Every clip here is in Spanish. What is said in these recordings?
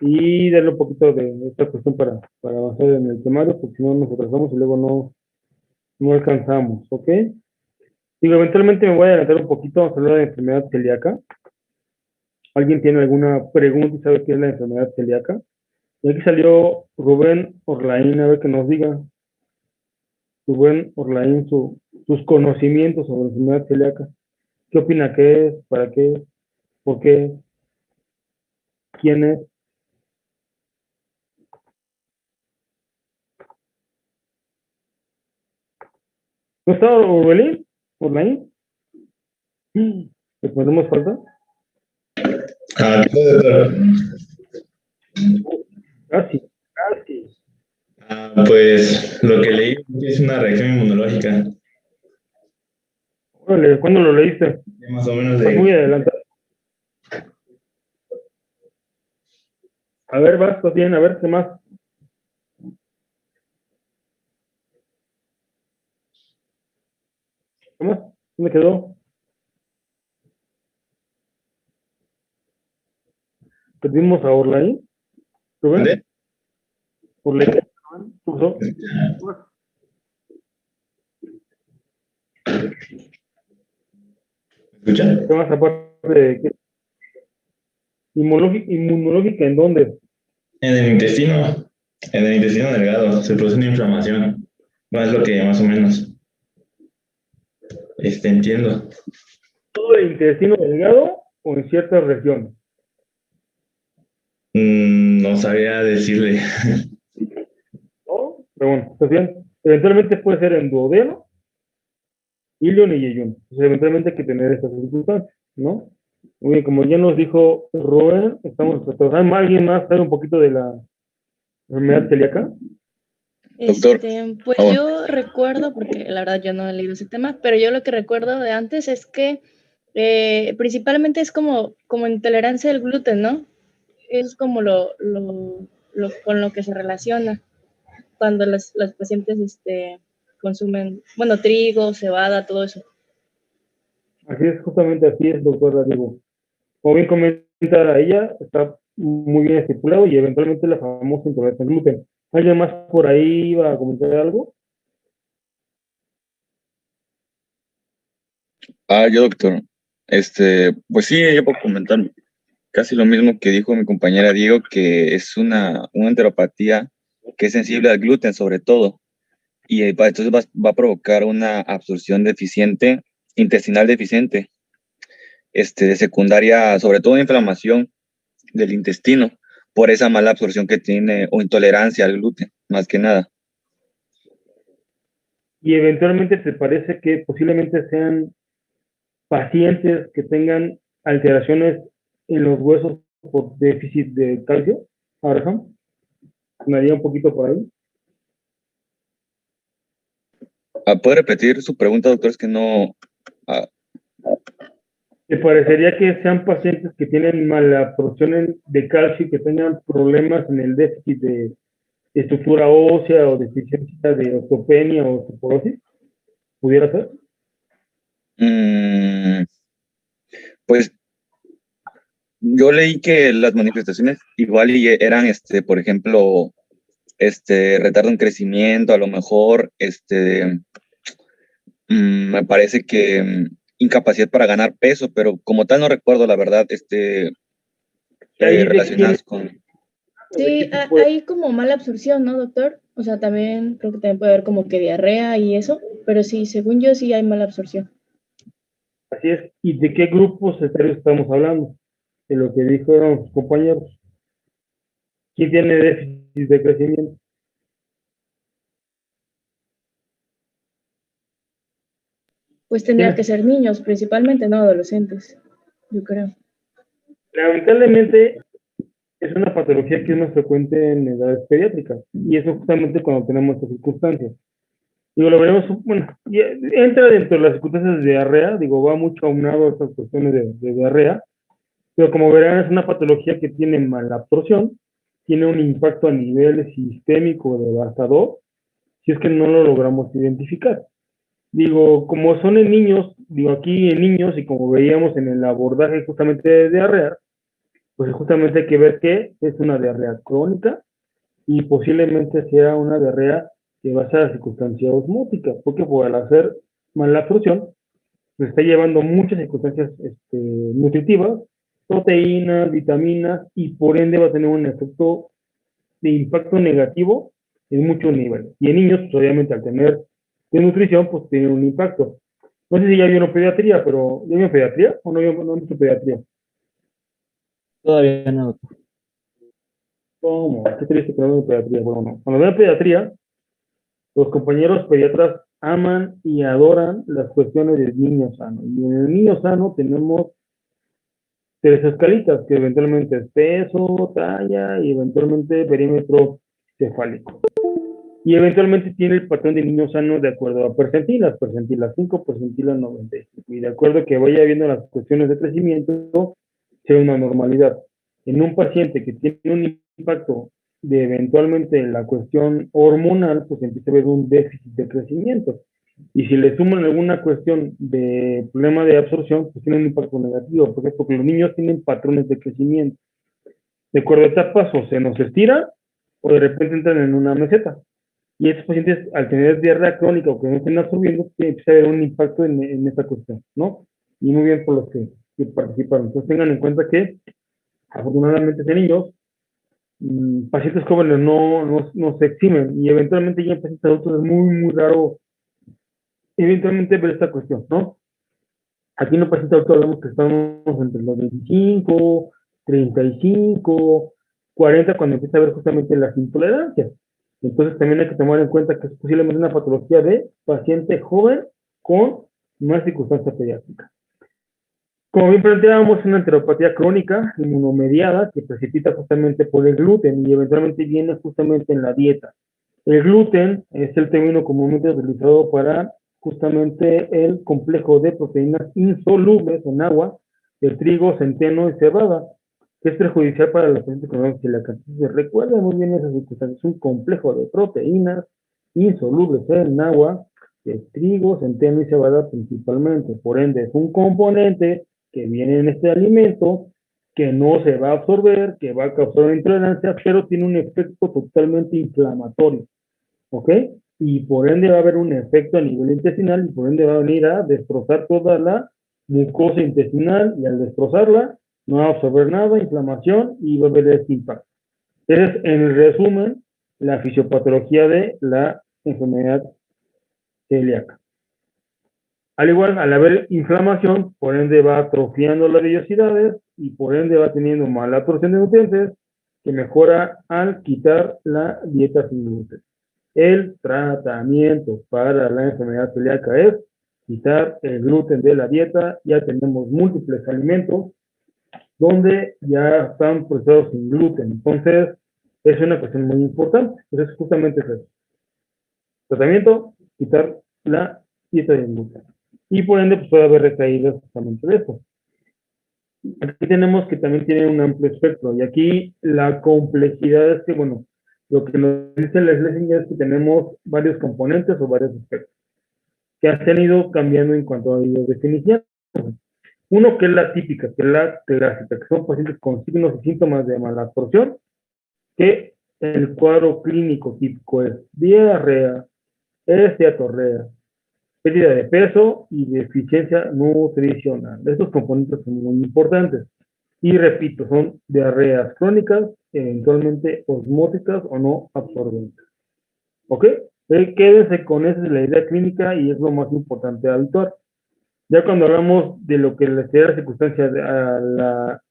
y darle un poquito de esta cuestión para avanzar en el temario, porque si no nos atrasamos y luego no alcanzamos, ¿ok? Digo, eventualmente me voy a adelantar un poquito, vamos a hablar de la enfermedad celíaca. ¿Alguien tiene alguna pregunta y sabe qué es la enfermedad celíaca? Y aquí salió Rubén Orlaín, a ver que nos diga, Rubén Orlaín, sus conocimientos sobre la enfermedad celíaca. ¿Qué opina que es? ¿Para qué? ¿Por qué? ¿Quién es? ¿No está Orbelín? ¿Orlaín? ¿Le ponemos falta? ¿Qué tal, doctor? Casi, casi. Pues lo que leí es una reacción inmunológica, Órale, ¿cuándo lo leíste? más o menos Estás de... muy adelantado. A ver, vas, estás bien, a ver, ¿qué más? ¿Qué más? ¿Dónde quedó? ¿Perdimos a Orlaín? ¿Rubén? ¿Dónde? ¿Orlaín? ¿Qué pasó? ¿Me escucha? ¿Qué más aparte de qué? ¿Inmunológica en dónde? En el intestino delgado, se produce una inflamación. Bueno, es lo que más o menos entiendo. ¿Todo el intestino delgado o en ciertas regiones? No sabía decirle. ¿No? Pero bueno, ¿estás bien? Eventualmente puede ser en duodeno, ilion y yeyuno. Entonces, eventualmente hay que tener estas circunstancias, ¿no? Muy bien, como ya nos dijo Rubén, estamos tratando. ¿Alguien más sabe un poquito de la enfermedad celíaca? Doctor. Pues Ah, bueno. yo recuerdo, porque la verdad yo no he leído ese tema, pero yo lo que recuerdo de antes es que principalmente es como intolerancia al gluten, ¿no? Es como con lo que se relaciona cuando las pacientes consumen, bueno, trigo, cebada, todo eso. Así es, justamente así es, doctora. Digo, como bien comenta ella, está muy bien estipulado y eventualmente la famosa intolerancia al gluten. ¿Alguien más por ahí iba a comentar algo? Yo, doctor. Pues sí, yo puedo comentar casi lo mismo que dijo mi compañera Diego, que es una enteropatía que es sensible al gluten sobre todo, y entonces va a provocar una absorción deficiente, intestinal deficiente, de secundaria, sobre todo inflamación del intestino, por esa mala absorción que tiene o intolerancia al gluten, más que nada. Y eventualmente te parece que posiblemente sean pacientes que tengan alteraciones en los huesos por déficit de calcio. Ahora, me haría un poquito por ahí. ¿Puede repetir su pregunta, doctor? Es que no... ah, ¿Te parecería que sean pacientes que tienen mala absorción de calcio y que tengan problemas en el déficit de estructura ósea o deficiencia de osteopenia o osteoporosis? ¿Pudiera ser? mm, pues yo leí que las manifestaciones igual y eran, por ejemplo, retardo en crecimiento, a lo mejor, me parece que incapacidad para ganar peso, pero como tal no recuerdo la verdad, ¿Y ahí de quién relacionadas con... o de qué Sí, tipo es? hay como mala absorción, ¿no, doctor? O sea, también creo que también puede haber como que diarrea y eso, pero sí, según yo sí hay mala absorción. Así es. ¿Y de qué grupos etarios estamos hablando? De lo que dijeron sus compañeros. ¿Quién tiene déficit de crecimiento? Pues tendría que ¿Quiénes? ser niños principalmente, no adolescentes, yo creo. Lamentablemente es una patología que es más frecuente en edades pediátricas y eso justamente cuando tenemos estas circunstancias. Digo, lo veremos, bueno, entra dentro de las circunstancias de diarrea, digo, va mucho aunado a estas cuestiones de diarrea, pero como verán es una patología que tiene mala absorción, tiene un impacto a nivel sistémico devastador, si es que no lo logramos identificar. Digo, como son en niños, digo aquí en niños y como veíamos en el abordaje justamente de diarrea, pues justamente hay que ver que es una diarrea crónica y posiblemente sea una diarrea que va a ser a circunstancia osmótica, porque al hacer mala absorción, se está llevando muchas circunstancias nutritivas, proteínas, vitaminas, y por ende va a tener un efecto de impacto negativo en muchos niveles. Y en niños, pues obviamente al tener de nutrición, pues tiene un impacto. No sé si ya vieron pediatría, pero ¿ya vieron pediatría o no han visto pediatría? Todavía no, doctor. ¿Cómo? ¿Qué triste que no ven pediatría? Bueno, no. Cuando ven pediatría, los compañeros pediatras aman y adoran las cuestiones del niño sano. Y en el niño sano tenemos tres escalitas, que eventualmente es peso, talla y eventualmente perímetro cefálico. Y eventualmente tiene el patrón de niño sano de acuerdo a percentila 5, percentila 95. Y de acuerdo que vaya viendo las cuestiones de crecimiento, sea una normalidad. En un paciente que tiene un impacto de eventualmente la cuestión hormonal, pues empieza a haber un déficit de crecimiento. Y si le suman alguna cuestión de problema de absorción, pues tiene un impacto negativo. ¿Por qué? Porque los niños tienen patrones de crecimiento. De acuerdo a etapas, o se nos estira, o de repente entran en una meseta. Y estos pacientes, al tener diarrea crónica o que no estén absorbiendo, empieza a haber un impacto en esta cuestión, ¿no? Y muy bien por los que participaron. Entonces tengan en cuenta que, afortunadamente, en niños, pacientes jóvenes no se eximen y eventualmente ya en pacientes adultos es muy, muy raro eventualmente ver esta cuestión, ¿no? Aquí en un paciente adulto hablamos que estamos entre los 25, 35, 40 cuando empieza a ver justamente las intolerancias. Entonces también hay que tomar en cuenta que es posiblemente una patología de paciente joven con más circunstancia pediátrica. Como bien planteábamos, una enteropatía crónica inmunomediada que precipita justamente por el gluten y eventualmente viene justamente en la dieta. El gluten es el término comúnmente utilizado para justamente el complejo de proteínas insolubles en agua de trigo, centeno y cebada, que es perjudicial para los pacientes con celiaca. Recuerden muy bien esas circunstancias, es un complejo de proteínas insolubles en agua de trigo, centeno y cebada principalmente. Por ende, es un componente que viene en este alimento que no se va a absorber, que va a causar una intolerancia, pero tiene un efecto totalmente inflamatorio. ¿Ok? Y por ende va a haber un efecto a nivel intestinal y por ende va a venir a destrozar toda la mucosa intestinal y al destrozarla no va a absorber nada, inflamación y va a haber este impacto. Esa es, en resumen, la fisiopatología de la enfermedad celíaca. Al igual, al haber inflamación, por ende va atrofiando las vellosidades y por ende va teniendo mala absorción de nutrientes que mejora al quitar la dieta sin gluten. El tratamiento para la enfermedad celíaca es quitar el gluten de la dieta. Ya tenemos múltiples alimentos donde ya están procesados sin gluten. Entonces, es una cuestión muy importante. Entonces, justamente es eso. Tratamiento, quitar la dieta de gluten. Y por ende, pues puede haber recaídas justamente de eso. Aquí tenemos que también tiene un amplio espectro. Y aquí la complejidad es que, bueno, lo que nos dice la Schlesinger es que tenemos varios componentes o varios aspectos que han ido cambiando en cuanto a la definición. Uno que es la típica, que es la clásica, que son pacientes con signos y síntomas de mala absorción, que el cuadro clínico típico es diarrea, esteatorrea, pérdida de peso y deficiencia nutricional. Estos componentes son muy importantes. Y repito, son diarreas crónicas, eventualmente osmóticas o no absorbentes. ¿Ok? Quédense con esa de la idea clínica y es lo más importante habitual. Ya cuando hablamos de lo que les sea la circunstancia a la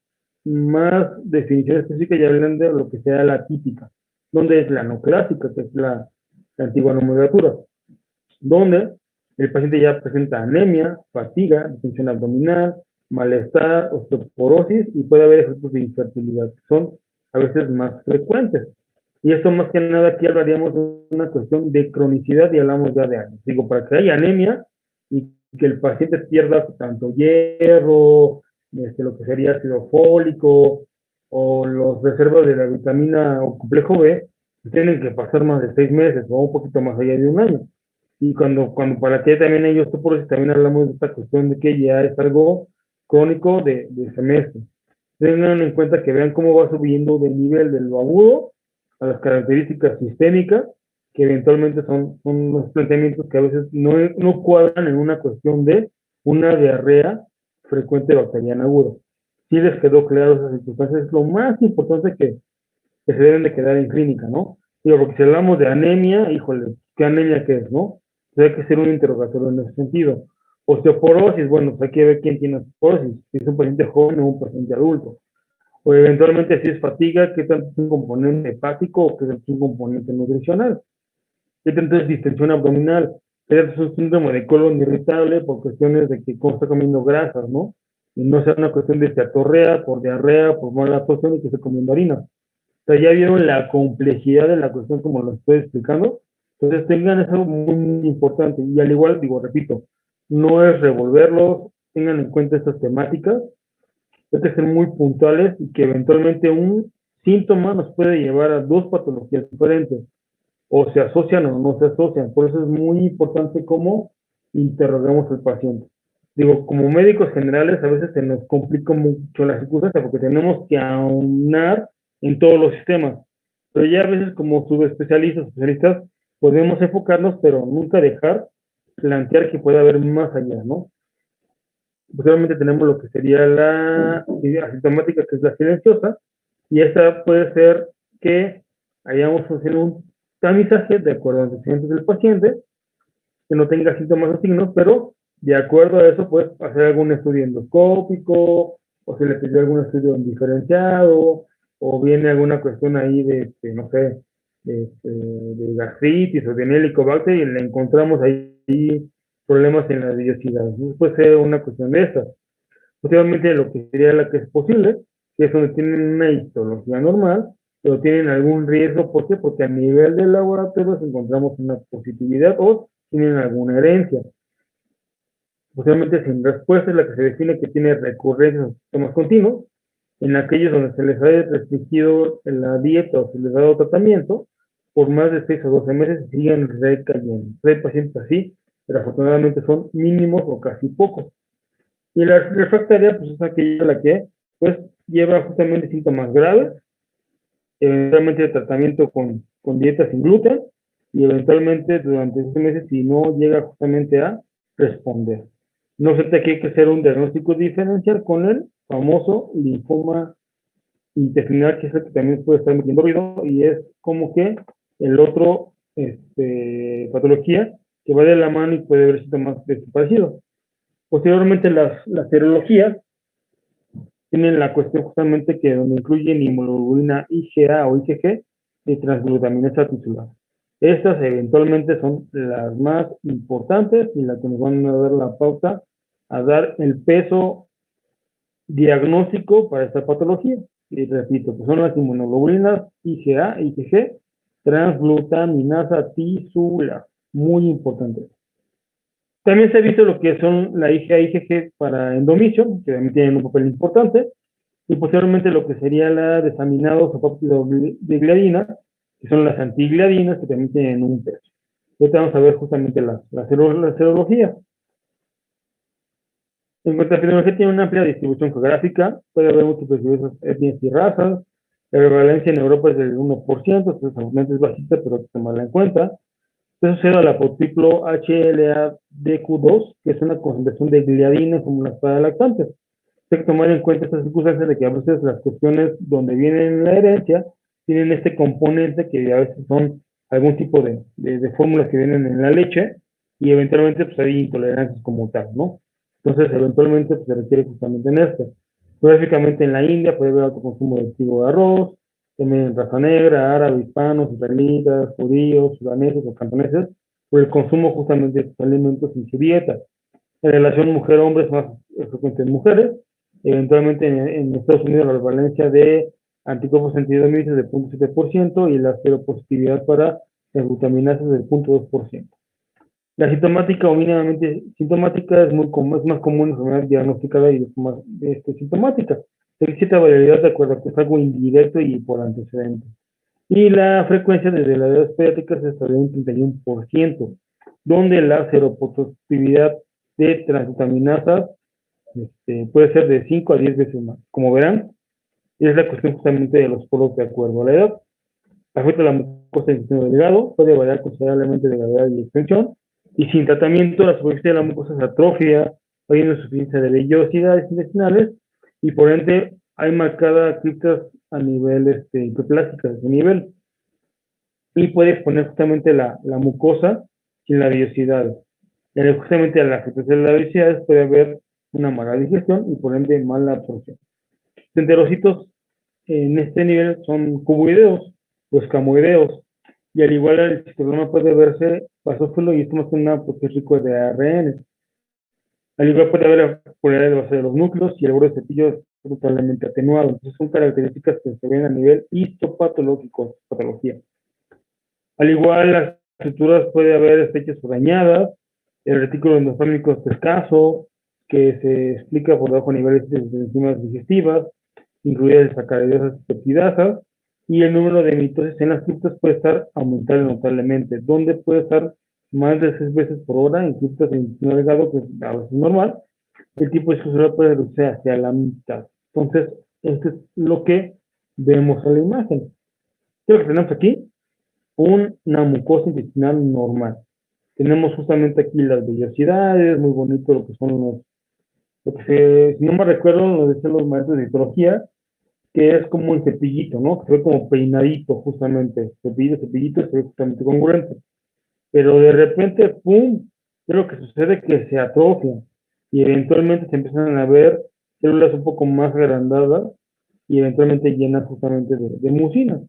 más definición específica, ya hablan de lo que sea la típica, donde es la no clásica, que es la antigua nomenclatura, donde el paciente ya presenta anemia, fatiga, distensión abdominal, malestar, osteoporosis y puede haber efectos de infertilidad, que son a veces más frecuentes. Y esto más que nada aquí hablaríamos de una cuestión de cronicidad y hablamos ya de años. Digo, para que haya anemia y que el paciente pierda tanto hierro, lo que sería ácido fólico o los reservas de la vitamina o complejo B, tienen que pasar más de 6 meses o un poquito más allá de un año. Y cuando para que también ellos, por eso también hablamos de esta cuestión de que ya es algo crónico de semestre. tengan en cuenta que vean cómo va subiendo de nivel de lo agudo a las características sistémicas, que eventualmente son los planteamientos que a veces no cuadran en una cuestión de una diarrea frecuente bacteriana aguda. Si les quedó claro esas circunstancias, es lo más importante que se deben de quedar en clínica, ¿no? Digo, porque si hablamos de anemia, híjole, ¿qué anemia qué es, no? Entonces hay que hacer un interrogatorio en ese sentido. Osteoporosis, bueno, pues hay que ver quién tiene osteoporosis, si es un paciente joven o un paciente adulto. O eventualmente si es fatiga, qué tanto es un componente hepático o qué tanto es un componente nutricional. ¿Qué tanto es distensión abdominal? ¿Qué tanto es un síndrome de colon irritable por cuestiones de que está comiendo grasas, ¿no? Y no sea una cuestión de esteatorrea, por diarrea, por mala absorción y que esté comiendo harina. O sea, ya vieron la complejidad de la cuestión como lo estoy explicando. Entonces tengan eso muy, muy importante. Y al igual, digo, repito, no es revolverlos, tengan en cuenta estas temáticas, hay que ser muy puntuales y que eventualmente un síntoma nos puede llevar a dos patologías diferentes, o se asocian o no se asocian. Por eso es muy importante cómo interrogamos al paciente. Digo, como médicos generales a veces se nos complica mucho la circunstancia porque tenemos que aunar en todos los sistemas. Pero ya a veces como subespecialistas, especialistas, podemos enfocarnos, pero nunca dejar plantear que puede haber más allá, ¿no? Posteriormente tenemos lo que sería la asintomática, que es la silenciosa, y esta puede ser que hayamos haciendo un tamizaje de acuerdo a los antecedentes del paciente, que no tenga síntomas o signos, pero de acuerdo a eso puedes hacer algún estudio endoscópico, o se le pidió algún estudio diferenciado, o viene alguna cuestión ahí de no sé, de gastritis o de helicobacter y le encontramos ahí problemas en la vellosidad. Puede ser una cuestión de estas. Posteriormente, lo que sería la que es posible, que es donde tienen una histología normal, pero tienen algún riesgo. ¿Por qué? Porque a nivel del laboratorio encontramos una positividad o tienen alguna herencia. Posteriormente, sin respuesta, es la que se define que tiene recurrencias en sistemas continuos, en aquellos donde se les ha restringido la dieta o se les ha dado tratamiento por más de 6 o 12 meses y siguen recayendo. Hay pacientes así, pero afortunadamente son mínimos o casi pocos. Y la refractaria, pues es aquella la que, pues, lleva justamente síntomas graves, eventualmente tratamiento con dieta sin gluten, y eventualmente durante 6 meses si no llega justamente a responder. No sé, que hay que hacer un diagnóstico diferencial con el famoso linfoma intestinal, que es el que también puede estar metiendo ruido, y es como que el otro patología que va de la mano y puede haber síntomas parecidos. Posteriormente, las serologías tienen la cuestión justamente que donde incluyen inmunoglobulina IgA o IgG y transglutaminasa tisular. Estas eventualmente son las más importantes y las que nos van a dar la pauta a dar el peso diagnóstico para esta patología. Y repito, que son las inmunoglobulinas IgA, IgG, transglutaminasa tisular. Muy importante. También se ha visto lo que son la IgA, IgG para endometrio, que también tienen un papel importante, y posteriormente lo que sería la desaminados o péptidos de gliadina, que son las antigliadinas, que también tienen un peso. Ahorita vamos a ver justamente la serología. En cuanto a epidemiología, tiene una amplia distribución geográfica, puede haber múltiples diversas etnias y razas. La prevalencia en Europa es del 1%, entonces realmente es bajita, pero hay que tomarla en cuenta. Eso se da al apotriplo HLA-DQ2, que es una concentración de gliadina como las para lactantes. Hay que tomar en cuenta estas circunstancias de que a veces las cuestiones donde viene en la herencia tienen este componente que a veces son algún tipo de fórmulas que vienen en la leche y eventualmente pues hay intolerancias como tal, ¿no? Entonces eventualmente pues, se requiere justamente en esto. Geográficamente en la India puede haber alto consumo de trigo de arroz, también en raza negra, árabes, hispanos, israelitas, judíos, sudaneses o cantoneses, por el consumo justamente de estos alimentos en su dieta. En relación mujer-hombre es más frecuente en mujeres. Eventualmente en Estados Unidos la prevalencia de anticuerpos antidominios es de 0.7% y la seropositividad para glutaminasa es del 0.2%. La sintomática o mínimamente sintomática es más común en enfermedad diagnosticada y más sintomática. Hay cierta variabilidad de acuerdo a que es algo indirecto y por antecedentes. Y la frecuencia desde las edades pediátricas se establece en 31%, donde la seropositividad de transglutaminasas puede ser de 5 a 10 veces más. Como verán, y es la cuestión justamente de los poros de acuerdo a la edad. Afecta la mucosa del intestino delgado, puede variar considerablemente de gravedad y extensión, y sin tratamiento la superficie de la mucosa se atrofia, hay una insuficiencia de vellosidades intestinales, y por ende hay marcadas criptas a nivel hiperplásticas de nivel, y puede exponer justamente la mucosa sin la vellosidad. Justamente a la afectación de las vellosidades puede haber una mala digestión y por ende mala absorción. Los enterocitos en este nivel son cuboideos o escamoideos, y al igual el citosoma puede verse basófilo y esto más que nada porque es rico de ARN. Al igual puede haber polaridad de base de los núcleos y el borde de cepillo es totalmente atenuado. Entonces son características que se ven a nivel histopatológico, patología. Al igual las estructuras puede haber estrechas o dañadas, el retículo endospermico es escaso, que se explica por debajo niveles de enzimas digestivas, incluidas sacaridosas y peptidasas, y el número de mitosis en las criptas puede estar aumentando notablemente, donde puede estar más de 6 veces por hora en criptas de intestino delgado, que a veces es normal. El tipo de discusión puede reducirse hacia la mitad. Entonces, esto es lo que vemos en la imagen. ¿Qué es lo que tenemos aquí? Una mucosa intestinal normal. Tenemos justamente aquí las vellosidades, muy bonito lo que son lo que si no me recuerdo, nos decían los maestros de histología, que es como un cepillito, ¿no? Que se ve como peinadito, justamente. Cepillito, se ve justamente congruente. Pero de repente, ¡pum! ¿Qué es lo que sucede? Que se atrofia y eventualmente se empiezan a ver células un poco más agrandadas y eventualmente llenas justamente de mucina.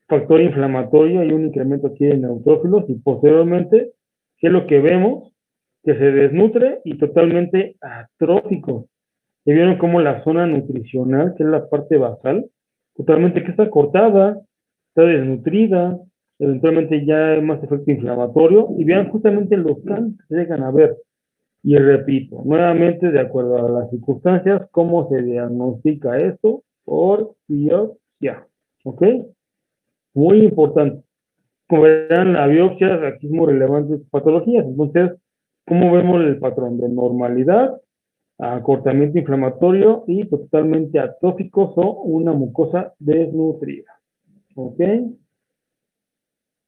Factor inflamatorio, hay un incremento aquí de neutrófilos y posteriormente, ¿qué es lo que vemos? Que se desnutre y totalmente atrófico. ¿Y vieron cómo la zona nutricional, que es la parte basal, totalmente que está cortada, está desnutrida, eventualmente ya hay más efecto inflamatorio, y vean justamente los cambios que se llegan a ver. Y repito, nuevamente, de acuerdo a las circunstancias, cómo se diagnostica esto por biopsia. ¿Ok? Muy importante. Como verán, la biopsia aquí es muy relevante en patologías. Entonces, ¿cómo vemos el patrón de normalidad, acortamiento inflamatorio y totalmente atóficos o una mucosa desnutrida? ¿Ok?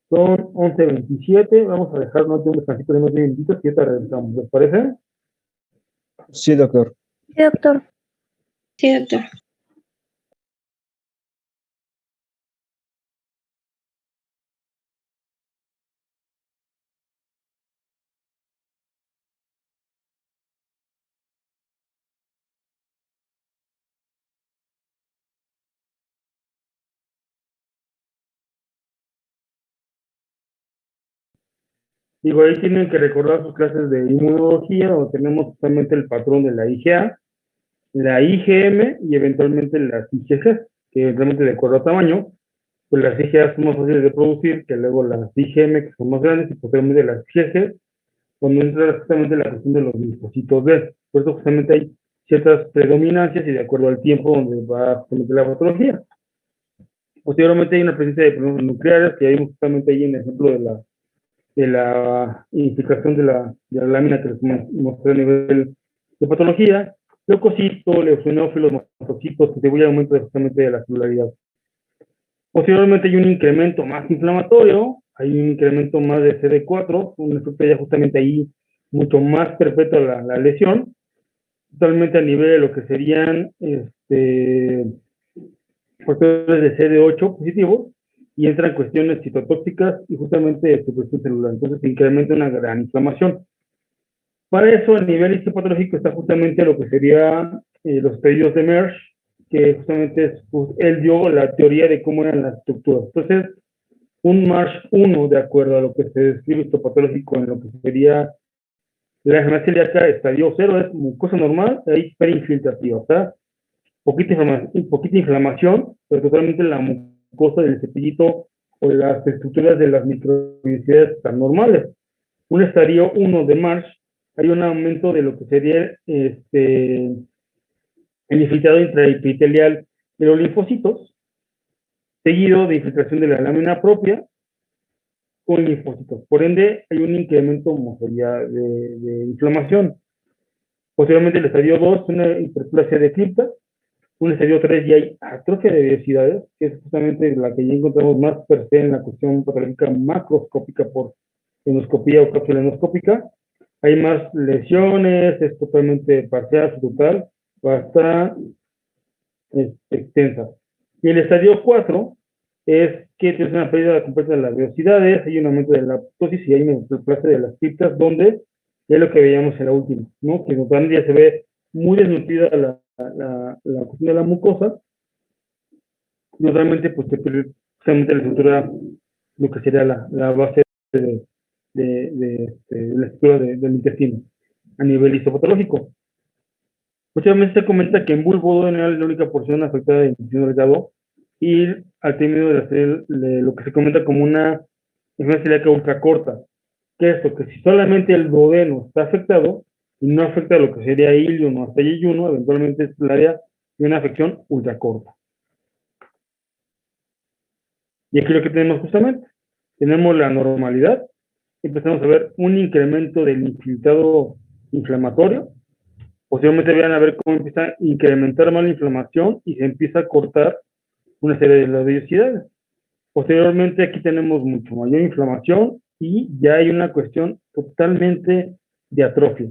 Son 11:27. Vamos a dejarnos un descansito de unos 10 minutitos y ahorita regresamos. ¿Les parece? Sí, doctor. Sí, doctor. Sí, doctor. Digo, ahí tienen que recordar sus clases de inmunología, donde tenemos justamente el patrón de la IgA, la IgM y eventualmente las IgG, que eventualmente de acuerdo a tamaño, pues las IgA son más fáciles de producir que luego las IgM, que son más grandes, y posteriormente las IgG, donde entra justamente la cuestión de los linfocitos B. Por eso justamente hay ciertas predominancias y de acuerdo al tiempo donde va justamente la patología. Posteriormente hay una presencia de problemas nucleares, que hay justamente ahí en el ejemplo de la infiltración de la lámina que les mostré a nivel de patología, leucocitos, eosinófilos, mastocitos, que se voy a aumento justamente de la celularidad. Posteriormente hay un incremento más inflamatorio, hay un incremento más de CD4, un efecto ya justamente ahí mucho más perpetua la lesión, totalmente a nivel de lo que serían factores de CD8 positivos, y entran cuestiones citotóxicas y justamente de supresión celular. Entonces se incrementa una gran inflamación. Para eso, a nivel histopatológico está justamente lo que sería los pedidos de Mersch, que justamente es, pues, él dio la teoría de cómo eran las estructuras. Entonces, un Marsh 1, de acuerdo a lo que se describe histopatológico en lo que sería la enfermedad celíaca, estadio 0 es mucosa normal, hay perinfiltrativa, ¿verdad? Poquita inflamación, pero totalmente la mucosa del cepillito o las estructuras de las microbiocidas están normales. Un estadio 1 de Marsh, hay un aumento de lo que sería el infiltrado intraepitelial de los linfocitos, seguido de infiltración de la lámina propia con linfocitos. Por ende, hay un incremento de inflamación. Posteriormente, el estadio 2 es una hiperplasia de cripta, un estadio 3 ya hay atrofia de vellosidades, que es justamente la que ya encontramos más per se en la cuestión patológica macroscópica por endoscopía o cápsula endoscópica. Hay más lesiones, es totalmente parcial, total, basta extensa. Y el estadio 4 es que tienes una pérdida completa de las velocidades, hay un aumento de la apoptosis y hay un desplace de las criptas, donde es lo que veíamos en la última, ¿no? Que notablemente ya se ve muy desnutrida la cuestión de la mucosa, notablemente pues se pierde justamente la estructura, lo que sería la base de la estructura del intestino a nivel histopatológico. Posteriormente se comenta que en bulbo duodenal es la única porción afectada del intestino delgado y al término de lo que se comenta como una enfermedad celíaca ultracorta, que es esto, que si solamente el duodeno está afectado y no afecta lo que sería ilion o hasta yeyuno, eventualmente es el área de una afección ultracorta. Y aquí lo que tenemos justamente, tenemos la normalidad, empezamos a ver un incremento del infiltrado inflamatorio. Posteriormente van a ver cómo empieza a incrementar más la inflamación y se empieza a cortar una serie de las vellosidades. Posteriormente aquí tenemos mucho mayor inflamación y ya hay una cuestión totalmente de atrofia.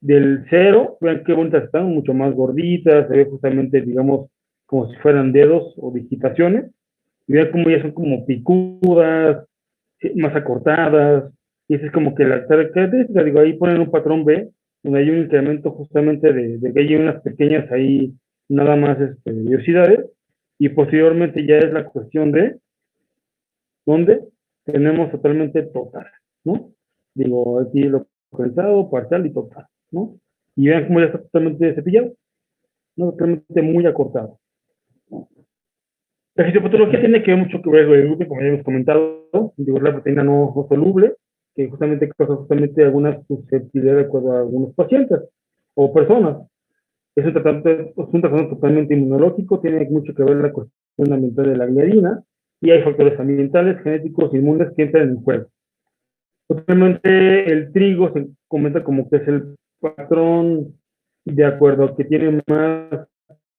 Del cero, vean qué bonitas están, mucho más gorditas, se ve justamente, digamos, como si fueran dedos o digitaciones. Y vean cómo ya son como picudas, más acortadas, y esa es como que la característica, digo, ahí ponen un patrón B, donde hay un incremento justamente de que hay unas pequeñas ahí, nada más vellosidades, y posteriormente ya es la cuestión de donde tenemos totalmente total, ¿no? Digo, aquí localizado, parcial y total, ¿no? Y vean cómo ya está totalmente cepillado, ¿no? Totalmente muy acortado. La fisiopatología tiene que ver mucho que ver con el gluten, como ya hemos comentado, digo, la proteína no soluble, que justamente causa justamente alguna susceptibilidad de acuerdo a algunos pacientes o personas. Es un tratamiento totalmente inmunológico, tiene mucho que ver la cuestión ambiental de la gliadina, y hay factores ambientales, genéticos, inmunes que entran en juego. Totalmente el trigo se comenta como que es el patrón de acuerdo a que tiene más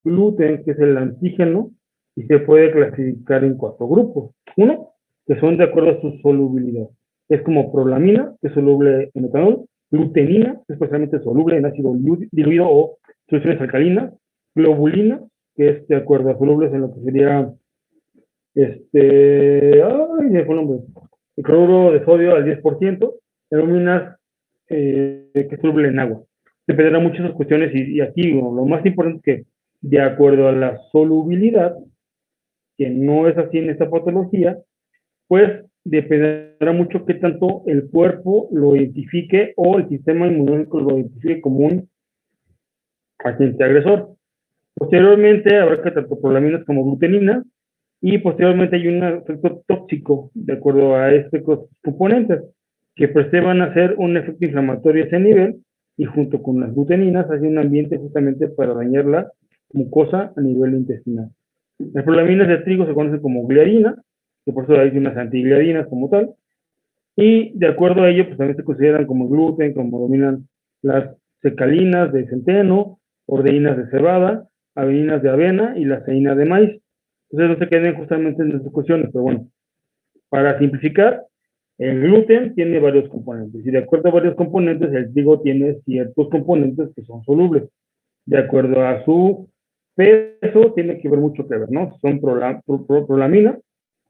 gluten, que es el antígeno, y se puede clasificar en 4 grupos. Uno, que son de acuerdo a su solubilidad. Es como prolamina, que es soluble en etanol, glutenina, que es especialmente soluble en ácido diluido o soluciones alcalinas, globulina, que es de acuerdo a solubles en lo que sería ay, me fue el nombre, el cloruro de sodio al 10%, aluminas que es soluble en agua. Dependerá mucho de esas cuestiones y aquí lo más importante es que de acuerdo a la solubilidad, que no es así en esta patología, pues dependerá mucho qué tanto el cuerpo lo identifique o el sistema inmunológico lo identifique como un agente agresor. Posteriormente habrá que tanto prolaminas como glutenina y posteriormente hay un efecto tóxico de acuerdo a estos componentes que pues van a hacer un efecto inflamatorio a ese nivel y junto con las gluteninas hace un ambiente justamente para dañar la mucosa a nivel intestinal. Las prolaminas de trigo se conocen como gliadina, que por eso hay unas antigliadinas como tal, y de acuerdo a ello, pues también se consideran como gluten, como dominan las secalinas de centeno, ordeínas de cebada, aveninas de avena y la ceína de maíz. Entonces no se queden justamente en estas cuestiones, pero bueno, para simplificar, el gluten tiene varios componentes y de acuerdo a varios componentes, el trigo tiene ciertos componentes que son solubles. De acuerdo a su peso, tiene que ver mucho que ver, ¿no? Son prolamina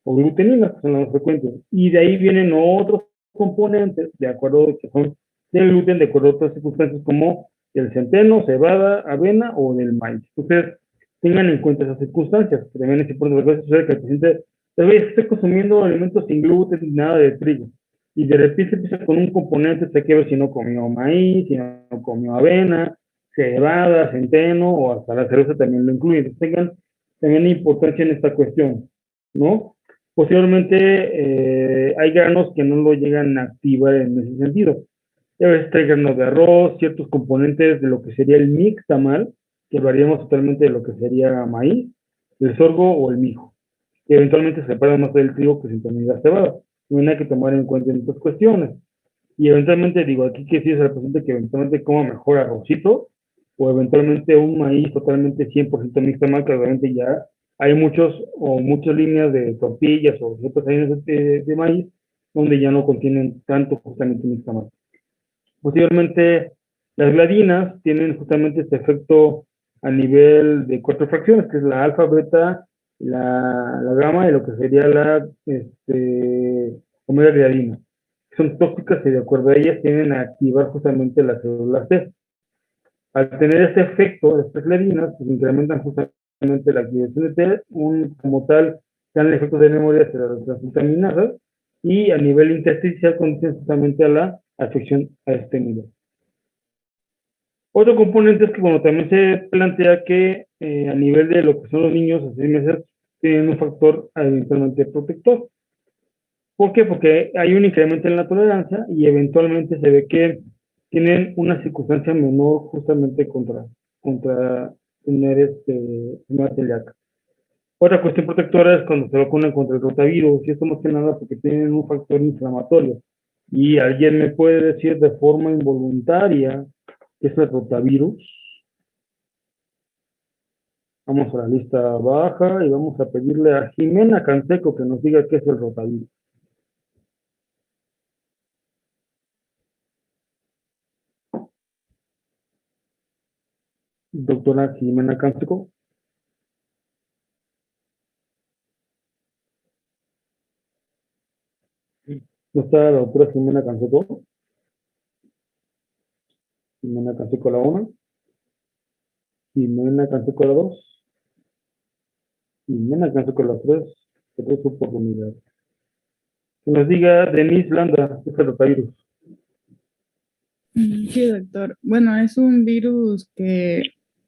o glutenina, que son las más frecuentes. Y de ahí vienen otros componentes, de acuerdo a que son del gluten, de acuerdo a otras circunstancias como el centeno, cebada, avena o del maíz. Entonces, tengan en cuenta esas circunstancias. También es importante que el paciente esté consumiendo alimentos sin gluten ni nada de trigo. Y de repente empieza con un componente, hay que ver si no comió maíz, si no comió avena, cebada, centeno o hasta la cerveza también lo incluye. Entonces, tengan también importancia en esta cuestión, ¿no? Posteriormente, hay granos que no lo llegan a activar en ese sentido. A veces trae granos de arroz, ciertos componentes de lo que sería el mix tamal, que varíamos totalmente de lo que sería maíz, el sorgo o el mijo, que eventualmente se separan más del trigo que se intermedia cebada. No hay que tomar en cuenta en estas cuestiones. Y eventualmente, digo, aquí que sí es el paciente que eventualmente coma mejor arrocito, o eventualmente un maíz totalmente 100% mixtamal, que obviamente ya hay muchas líneas de tortillas o ciertas líneas de maíz donde ya no contienen tanto justamente nixtamal. Posteriormente, las gliadinas tienen justamente este efecto a nivel de 4 fracciones, que es la alfa, beta, la gamma y lo que sería la omega gliadina. Son tóxicas y de acuerdo a ellas tienden a activar justamente las células T. Al tener este efecto de estas gliadinas, pues incrementan justamente la activación de T, como tal, dan el efecto de memoria hacia las transglutaminadas y a nivel intersticial conducen justamente a la afección a este nivel. Otro componente es que, bueno, también se plantea que a nivel de lo que son los niños a 6 meses tienen un factor eventualmente protector. ¿Por qué? Porque hay un incremento en la tolerancia y eventualmente se ve que tienen una circunstancia menor justamente contra tener una celíaca. Otra cuestión protectora es cuando se vacunan contra el rotavirus, y esto más que nada porque tienen un factor inflamatorio. Y alguien me puede decir de forma involuntaria qué es el rotavirus. Vamos a la lista baja y vamos a pedirle a Jimena Canseco que nos diga qué es el rotavirus. Doctora Jimena Canseco. ¿No está la doctora Jimena Canseco? Jimena Canseco la 1. Jimena Canseco la 2. Jimena Canseco la 3. Que es su oportunidad. Que nos diga Denise Landa, ¿qué es el rotavirus? Sí, doctor. Bueno, es un virus que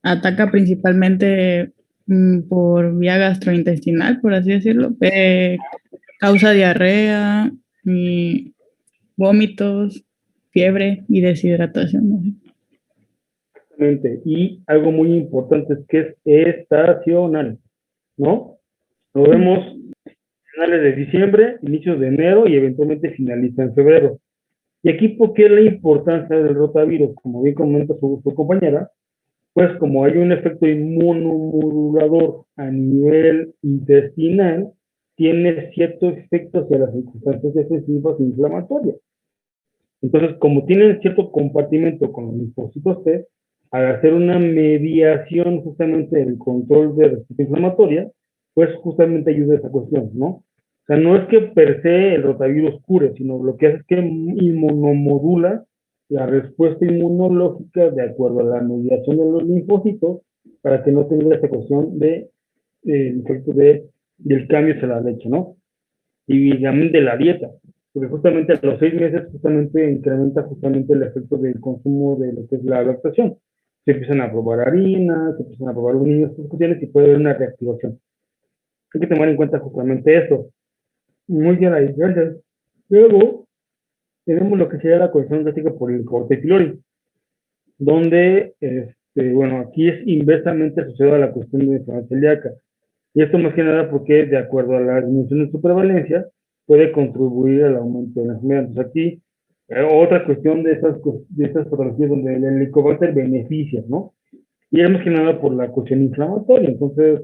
ataca principalmente por vía gastrointestinal, por así decirlo. Causa diarrea, vómitos, fiebre y deshidratación, ¿no? Exactamente. Y algo muy importante es que es estacional, ¿no? Lo vemos finales de diciembre, inicios de enero y eventualmente finaliza en febrero. Y aquí, ¿por qué la importancia del rotavirus? Como bien comenta su compañera, pues como hay un efecto inmunomodulador a nivel intestinal, tiene cierto efecto hacia las circunstancias defensivas e inflamatorias. Entonces, como tienen cierto compartimento con los linfocitos T, al hacer una mediación justamente del control de respuesta inflamatoria, pues justamente ayuda a esa cuestión, ¿no? O sea, no es que per se el rotavirus cure, sino lo que hace es que inmunomodula la respuesta inmunológica de acuerdo a la mediación de los linfocitos para que no tenga esa cuestión de el efecto del cambio hacia la leche, ¿no? Y también de la dieta, porque justamente a los 6 meses justamente incrementa justamente el efecto del consumo de lo que es la lactación. Se empiezan a probar harinas, se empiezan a probar los niños, estas cuestiones y puede haber una reactivación. Hay que tomar en cuenta justamente eso. Muy bien ahí, gracias. Luego tenemos lo que sería la colección gástrica por el Helicobacter pylori, donde, bueno, aquí es inversamente asociado a la cuestión de enfermedad celíaca. Y esto más que nada porque, de acuerdo a las dimensiones de su prevalencia, puede contribuir al aumento de la enfermedad. Entonces, aquí, otra cuestión de estas patologías donde el helicobacter beneficia, ¿no? Y es más que nada por la cuestión inflamatoria. Entonces,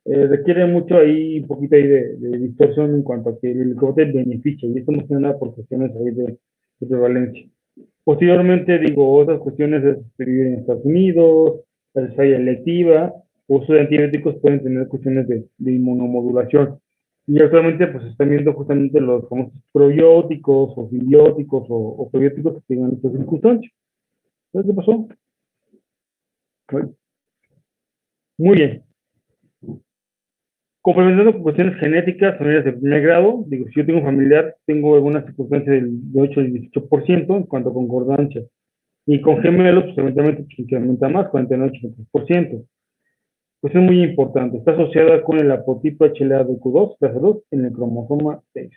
requiere mucho ahí, un poquito ahí de distorsión en cuanto a que el helicobacter beneficia. Y esto más que nada por cuestiones ahí de prevalencia. Posteriormente, digo, otras cuestiones es vivir en Estados Unidos, la cesárea electiva, uso de antibióticos pueden tener cuestiones de inmunomodulación. Y actualmente pues están viendo justamente los famosos probióticos o simbióticos o probióticos que tengan estas circunstancias. ¿Sabes qué pasó? Bueno, muy bien. Complementando con cuestiones genéticas, familiares de primer grado, digo, si yo tengo un familiar, tengo alguna circunstancia de 8 al 18% en cuanto a concordancia. Y con gemelos, pues eventualmente pues, incrementa más, 49-83%. Pues es muy importante. Está asociada con el apotipo HLA-DQ2, clase 2, en el cromosoma 6.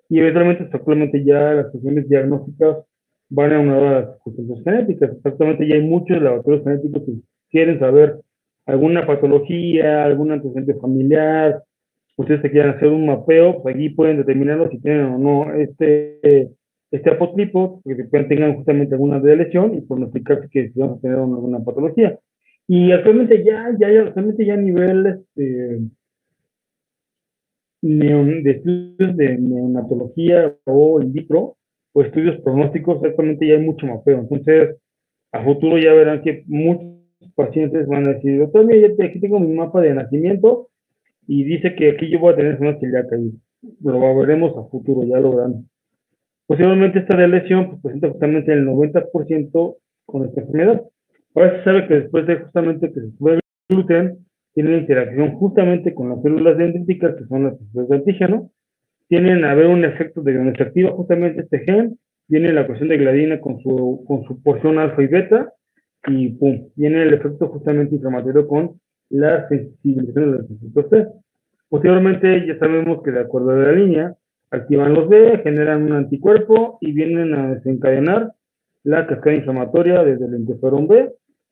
Y eventualmente, actualmente ya las cuestiones diagnósticas van a una de las circunstancias genéticas. Actualmente ya hay muchos laboratorios genéticos que quieren saber alguna patología, algún antecedente familiar. Ustedes se quieran hacer un mapeo, pues aquí pueden determinarlo si tienen o no apotripo, que tengan justamente alguna de lesión y pronosticarse que si vamos a tener alguna patología. Y actualmente actualmente ya a nivel de estudios de neonatología o in vitro, o estudios pronósticos, actualmente ya hay mucho mapeo. Entonces, a futuro ya verán que muchos pacientes van a decir, doctor, mira, aquí tengo mi mapa de nacimiento y dice que aquí yo voy a tener una celíaca y lo veremos a futuro, ya lo verán. Posiblemente esta lesión pues, presenta justamente el 90% con esta enfermedad. Ahora se sabe que después de justamente que se sube el gluten, tiene interacción justamente con las células dendríticas, que son las células de antígeno, tienen a ver un efecto de donde se activa justamente este gen, viene la cuestión de gliadina con su porción alfa y beta, y pum, viene el efecto justamente inflamatorio con la sensibilización de los receptores T. Posteriormente, ya sabemos que de acuerdo a la línea, activan los B, generan un anticuerpo y vienen a desencadenar la cascada inflamatoria desde el interferón B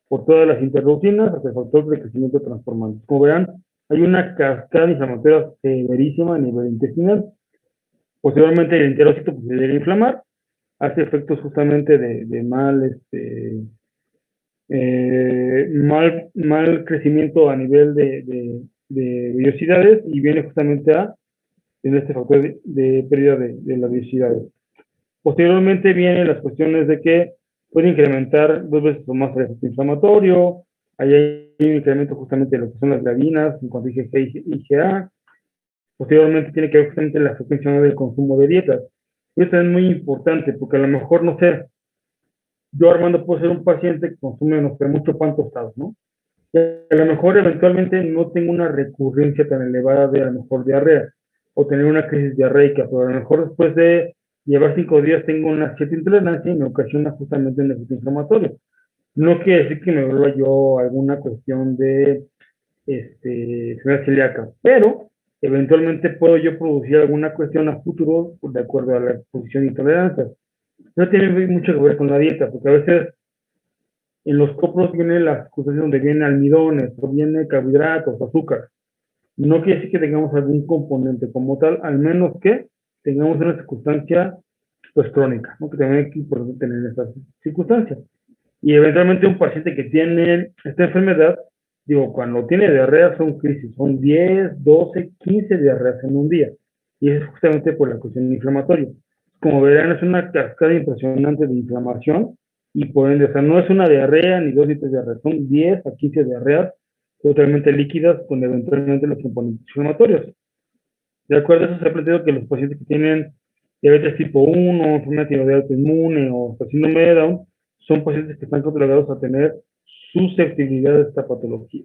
por todas las interleucinas hasta el factor de crecimiento transformante. Como verán, hay una cascada inflamatoria severísima a nivel intestinal. Posteriormente, el enterócito pues, se llega a inflamar, hace efectos justamente de mal crecimiento a nivel de vellosidades y viene justamente a tener este factor de pérdida de las vellosidades. Posteriormente vienen las cuestiones de que puede incrementar 2 veces o más el efecto inflamatorio, hay un incremento justamente de lo que son las gliadinas, en cuanto a IgG y IgA. Posteriormente tiene que ver justamente la frecuencia del consumo de dietas. Esto es muy importante porque a lo mejor, no sé, yo Armando puedo ser un paciente que consume, no sé, mucho pan tostado, ¿no? Y a lo mejor eventualmente no tengo una recurrencia tan elevada de a lo mejor diarrea o tener una crisis diarreica, pero a lo mejor después de llevar 5 días tengo una cierta intolerancia y me ocasiona justamente un efecto inflamatorio. No quiere decir que me vuelva yo alguna cuestión de enfermedad celíaca, pero eventualmente puedo yo producir alguna cuestión a futuro de acuerdo a la exposición de intolerancia. No tiene mucho que ver con la dieta, porque a veces en los copros vienen las circunstancias donde vienen almidones, o vienen carbohidratos, azúcar. No quiere decir que tengamos algún componente como tal, al menos que tengamos una circunstancia pues crónica, ¿no? Que también hay que importante tener esas circunstancias. Y eventualmente un paciente que tiene esta enfermedad, digo, cuando tiene diarrea son crisis, son 10, 12, 15 diarreas en un día. Y es justamente por la cuestión inflamatoria. Como verán, es una cascada impresionante de inflamación y por ende, o sea, no es una diarrea ni 2 litros de diarrea, son 10 a 15 diarreas totalmente líquidas con eventualmente los componentes inflamatorios. De acuerdo a eso, se ha planteado que los pacientes que tienen diabetes tipo 1, enfermedad tiroidea autoinmune o síndrome de Down, son pacientes que están catalogados a tener susceptibilidad a esta patología.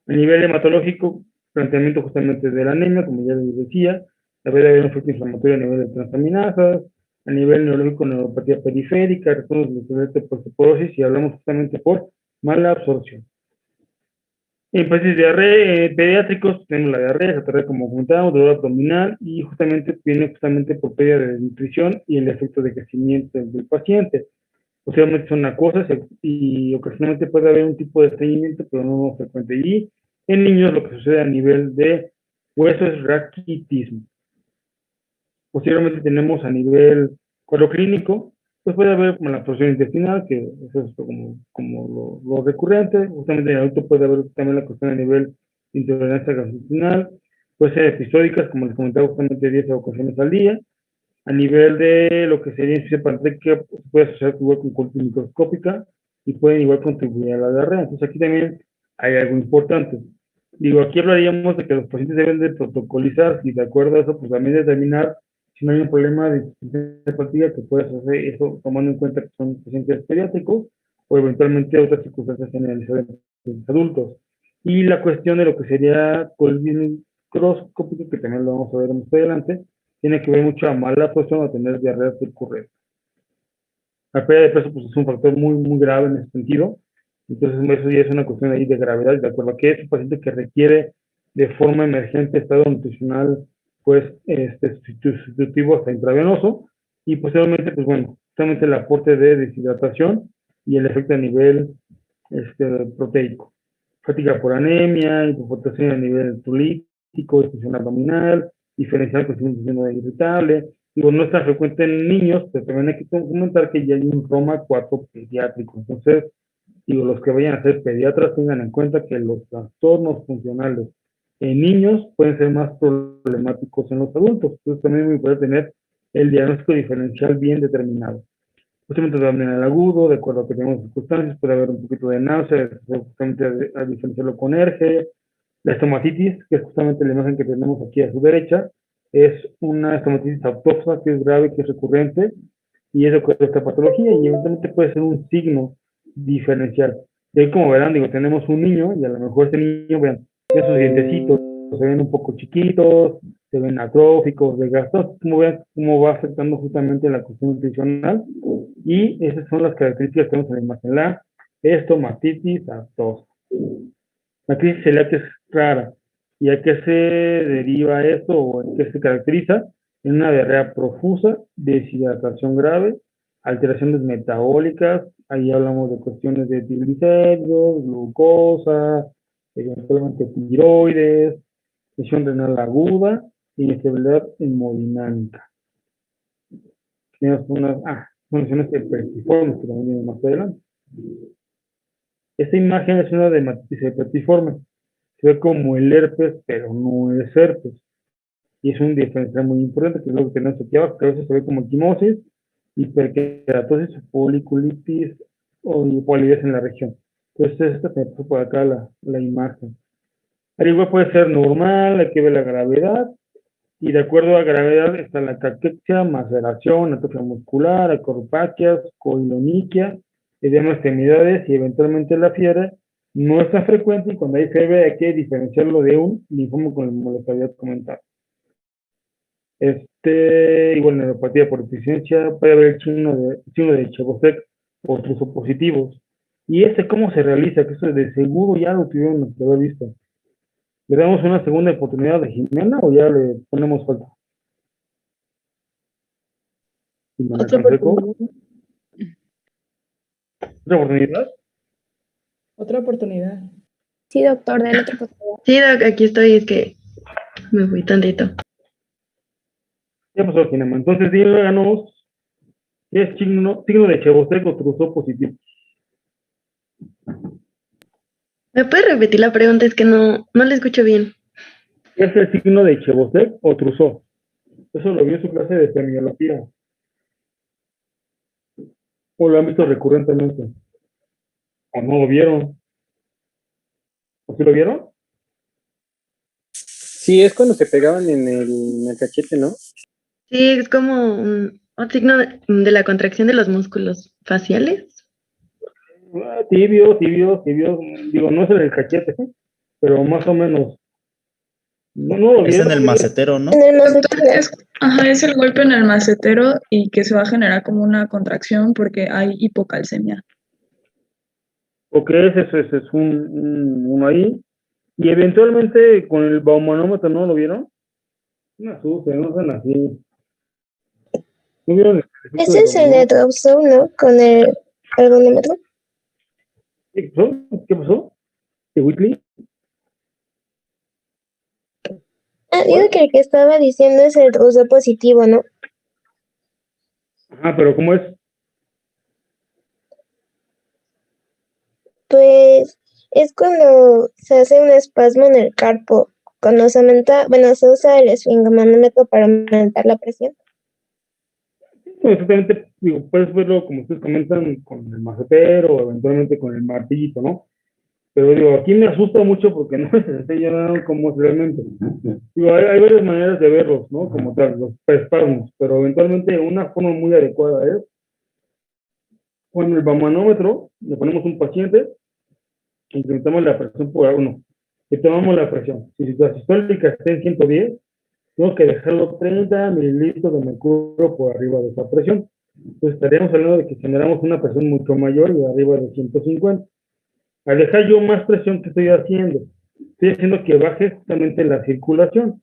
A nivel hematológico, planteamiento justamente de la anemia, como ya les decía, debe haber un efecto inflamatorio a nivel de transaminasas, a nivel neurológico, neuropatía periférica, retornos de osteoporosis y hablamos justamente por mala absorción. En pacientes pediátricos tenemos la diarrea, esa diarrea como comentábamos, dolor abdominal y justamente viene justamente por pérdida de nutrición y el efecto de crecimiento del paciente. Posiblemente son acuosas y ocasionalmente puede haber un tipo de estreñimiento, pero no frecuente. Y en niños lo que sucede a nivel de hueso es raquitismo. Posteriormente tenemos a nivel cuadro clínico, pues puede haber como la absorción intestinal, que eso es como lo recurrente. Justamente en el adulto puede haber también la cuestión a nivel de intolerancia gastrointestinal, puede ser episódicas, como les comentaba, justamente 10 ocasiones al día. A nivel de lo que sería insuficiencia pancreática, se puede asociar igual con colitis microscópica y pueden igual contribuir a la diarrea. Entonces aquí también hay algo importante. Digo, aquí hablaríamos de que los pacientes deben de protocolizar y de acuerdo a eso, pues también determinar si no hay un problema de insuficiencia hepática que puede hacer eso tomando en cuenta que son pacientes pediátricos o eventualmente otras circunstancias generalizadas en los adultos. Y la cuestión de lo que sería colitis microscópica, que también lo vamos a ver más adelante, tiene que ver mucho a mala absorción o tener diarrea recurrente. La pérdida de peso pues, es un factor muy, muy grave en ese sentido. Entonces, eso ya es una cuestión ahí de gravedad, de acuerdo a que es un paciente que requiere de forma emergente estado nutricional, pues, sustitutivo hasta intravenoso, y posteriormente, pues bueno, justamente el aporte de deshidratación y el efecto a nivel proteico. Fatiga por anemia, hipopotasemia a nivel electrolítico, disfunción abdominal, diferencial crecimiento irritable, Digo, no es tan frecuente en niños, pero también hay que comentar que ya hay un Roma 4 pediátrico. Entonces, digo, los que vayan a ser pediatras tengan en cuenta que los trastornos funcionales en niños pueden ser más problemáticos en los adultos. Entonces, también es muy importante tener el diagnóstico diferencial bien determinado. Justamente también el agudo, de acuerdo a que tenemos circunstancias, puede haber un poquito de náusea, justamente a diferenciarlo con ERGE. La estomatitis, que es justamente la imagen que tenemos aquí a su derecha, es una estomatitis autógena que es grave, que es recurrente, y es de acuerdo a esta patología, y eventualmente puede ser un signo diferencial. Y ahí, como verán, digo, tenemos un niño, y a lo mejor este niño, vean, esos dientecitos se ven un poco chiquitos, se ven atróficos, desgastados, como vean cómo va afectando justamente la cuestión nutricional, y esas son las características que tenemos en la imagen, la estomatitis autógena. La crisis celíaca es rara. ¿Y a qué se deriva esto o en qué se caracteriza? En una diarrea profusa, deshidratación grave, alteraciones metabólicas, ahí hablamos de cuestiones de triglicéridos, glucosa, eventualmente tiroides, presión renal aguda, inestabilidad hemodinámica. Tenemos unas condiciones herpetiformes que también vienen más adelante. Esta imagen es una dermatitis herpetiforme. Se ve como el herpes, pero no es herpes. Y es un diferencial muy importante, que es lo que tenemos aquí abajo, que a veces se ve como equimosis, hiperkeratosis, foliculitis o hipolidez en la región. Entonces, esta se puso por acá la imagen. Al igual puede ser normal, hay que ver la gravedad, y de acuerdo a gravedad está la caquexia, maceración, atrofia muscular, acropaquias, coiloniquia, edema extremidades y eventualmente la fiebre. No es tan frecuente y cuando hay fiebre hay que diferenciarlo de un linfoma como les había comentado. Igual neuropatía por deficiencia, puede haber el signo de Chebosek o trusopositivos. ¿Y cómo se realiza? Que eso de seguro ya lo tuvieron que haber visto. ¿Le damos una segunda oportunidad de Jimena o ya le ponemos falta? Jimena Otra Canseco. oportunidad. ¿Otra oportunidad? Otra oportunidad. Sí, doctor, de otra oportunidad. Sí, Doc, aquí estoy, es que me fui tantito. Ya pasó, Jimena. Entonces, díganos, ¿qué es signo de Chebosek o trusopositivo? ¿Me puede repetir la pregunta? Es que no le escucho bien. ¿Qué es el signo de Chebosek o Trousseau? Eso lo vio en su clase de epidemiología. ¿O lo han visto recurrentemente? ¿O no lo vieron? ¿O sí lo vieron? Sí, es cuando se pegaban en el cachete, ¿no? Sí, es como un signo de la contracción de los músculos faciales. Tibio. Digo, no es el del cachete, pero más o menos. No lo Es vieron. en el macetero, ¿no? En el Doctor, macetero. es el golpe en el macetero y que se va a generar como una contracción porque hay hipocalcemia. Ok, ese es uno ahí. Y eventualmente con el baumanómetro, ¿no lo vieron? No asusten, no sean así. ¿No vieron el ejercicio Ese del es el de baumanómetro? Trousseau, ¿no? Con el ergonómetro. ¿Qué pasó? ¿Qué pasó? ¿De Whitley? Digo que el que estaba diciendo es el Trousseau positivo, ¿no? Ajá, pero ¿cómo es? Pues es cuando se hace un espasmo en el carpo, cuando se aumenta, bueno, se usa el esfingomanómetro para aumentar la presión. Pues, exactamente, digo, puedes verlo como ustedes comentan con el macetero o eventualmente con el martillito, ¿no? Pero digo, aquí me asusta mucho porque no les enseñan cómo es realmente. Digo, hay varias maneras de verlos, ¿no? Como tal, los espasmos, pero eventualmente una forma muy adecuada es con el bamanómetro, le ponemos un paciente, incrementamos la presión por uno, y tomamos la presión. Si la sistólica está en 110, tengo que dejarlo 30 mililitros de mercurio por arriba de esa presión. Entonces estaríamos hablando de que generamos una presión mucho mayor y arriba de 150. Al dejar yo más presión, ¿qué estoy haciendo? Estoy haciendo que baje justamente la circulación.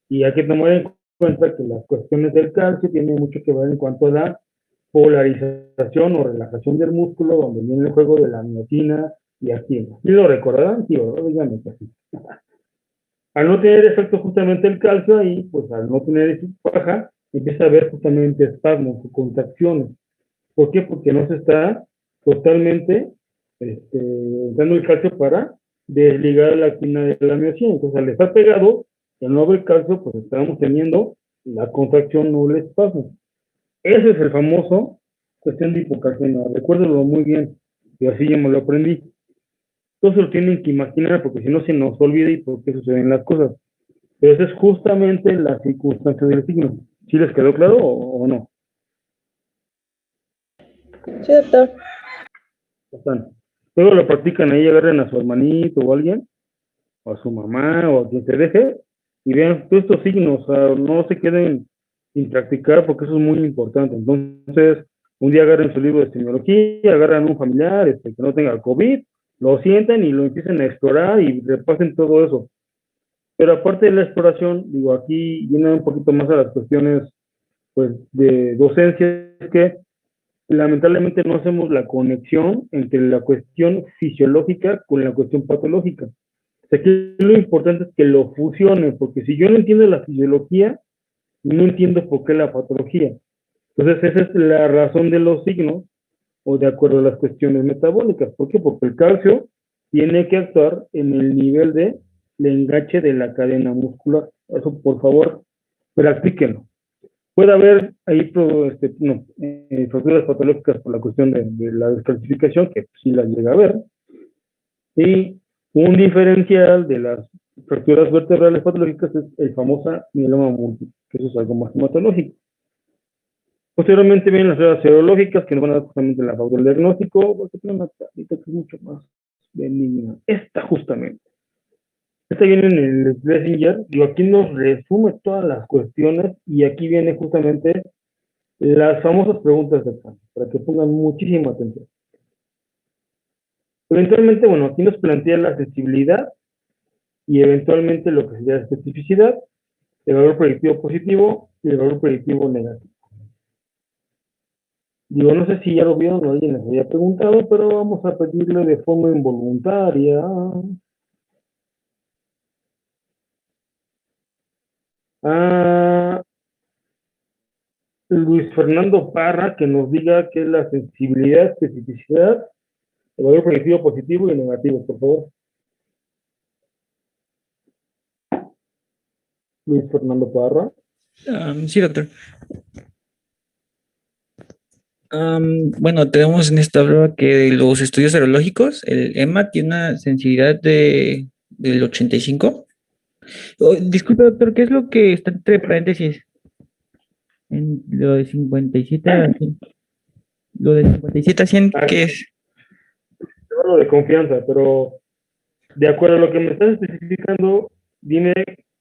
Y hay que tomar en cuenta que las cuestiones del calcio tienen mucho que ver en cuanto a la polarización o relajación del músculo, donde viene el juego de la miotina y actina. ¿Sí lo recordarán? Sí, ¿verdad? Díganme que sí. Al no tener efecto justamente el calcio ahí, pues al no tener esa baja, empieza a haber justamente espasmos o contracciones. ¿Por qué? Porque no se está totalmente dando el calcio para desligar la quina de la miocina. Entonces, al estar pegado, el no haber calcio, pues estamos teniendo la contracción o el espasmo. Ese es el famoso cuestión de hipocalcemia. Recuérdalo muy bien, y así ya me lo aprendí. Entonces lo tienen que imaginar, porque si no se nos olvida y por qué suceden las cosas. Pero esa es justamente la circunstancia del signo. ¿Sí les quedó claro o no? Sí, doctor. Están. Luego lo practican ahí, agarren a su hermanito o a alguien, o a su mamá, o a quien se deje, y vean todos estos signos, o sea, no se queden sin practicar, porque eso es muy importante. Entonces, un día agarren su libro de semiología, agarran un familiar que no tenga COVID, lo sientan y lo empiecen a explorar y repasen todo eso. Pero aparte de la exploración, digo, aquí viene un poquito más a las cuestiones, pues, de docencia, es que lamentablemente no hacemos la conexión entre la cuestión fisiológica con la cuestión patológica. O sea, que lo importante es que lo fusionen, porque si yo no entiendo la fisiología, no entiendo por qué la patología. Entonces, esa es la razón de los signos, o de acuerdo a las cuestiones metabólicas. ¿Por qué? Porque el calcio tiene que actuar en el nivel de enganche de la cadena muscular. Eso, por favor, practíquenlo. Puede haber ahí fracturas patológicas por la cuestión de la descalcificación, que sí las llega a haber, y un diferencial de las fracturas vertebrales patológicas es el famoso mieloma múltiple, que eso es algo más hematológico. Posteriormente vienen las pruebas serológicas que nos van a dar justamente la pauta del diagnóstico, porque tiene una tablita que es mucho más benigna. Esta justamente. Esta viene en el Schlesinger, digo, aquí nos resume todas las cuestiones y aquí viene justamente las famosas preguntas de examen, para que pongan muchísima atención. Eventualmente, bueno, aquí nos plantea la sensibilidad y eventualmente lo que sería la especificidad, el valor predictivo positivo y el valor predictivo negativo. Digo, no sé si ya lo vieron o alguien les había preguntado, pero vamos a pedirle de forma involuntaria a Luis Fernando Parra que nos diga qué es la sensibilidad, especificidad, el valor predictivo positivo y negativo, por favor. Luis Fernando Parra. Sí, doctor. Bueno, tenemos en esta prueba que los estudios serológicos, el EMA tiene una sensibilidad del 85. Oh, disculpe, doctor, ¿qué es lo que está entre paréntesis? En lo de 57 a 100. Lo de 57 a 100, ¿qué es? Hablo de confianza, pero de acuerdo a lo que me estás especificando, dime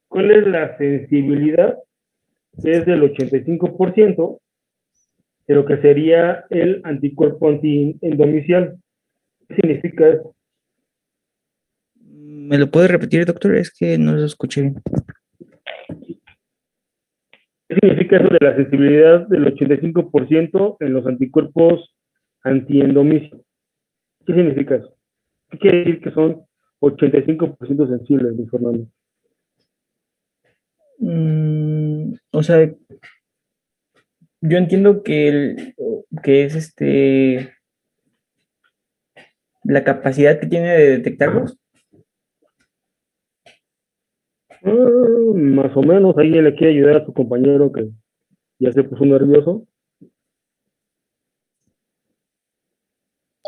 cuál es la sensibilidad, que es del 85%, de lo que sería el anticuerpo antiendomicial. ¿Qué significa eso? ¿Me lo puede repetir, doctor? Es que no lo escuché bien. ¿Qué significa eso de la sensibilidad del 85% en los anticuerpos antiendomicio? ¿Qué significa eso? ¿Qué quiere decir que son 85% sensibles, Luis Fernando? O sea, yo entiendo que es la capacidad que tiene de detectarlos. Más o menos, ahí le quiere ayudar a su compañero que ya se puso nervioso.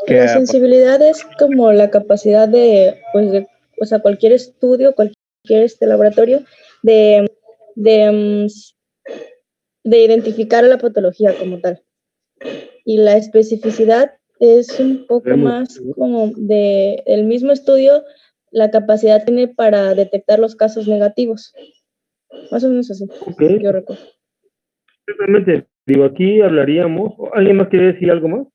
La sensibilidad es como la capacidad o sea, cualquier estudio, cualquier laboratorio, de, de, de identificar la patología como tal. Y la especificidad es un poco más como el mismo estudio, la capacidad tiene para detectar los casos negativos. Más o menos así, Okay. yo recuerdo. Simplemente, digo, aquí hablaríamos. ¿Alguien más quiere decir algo más?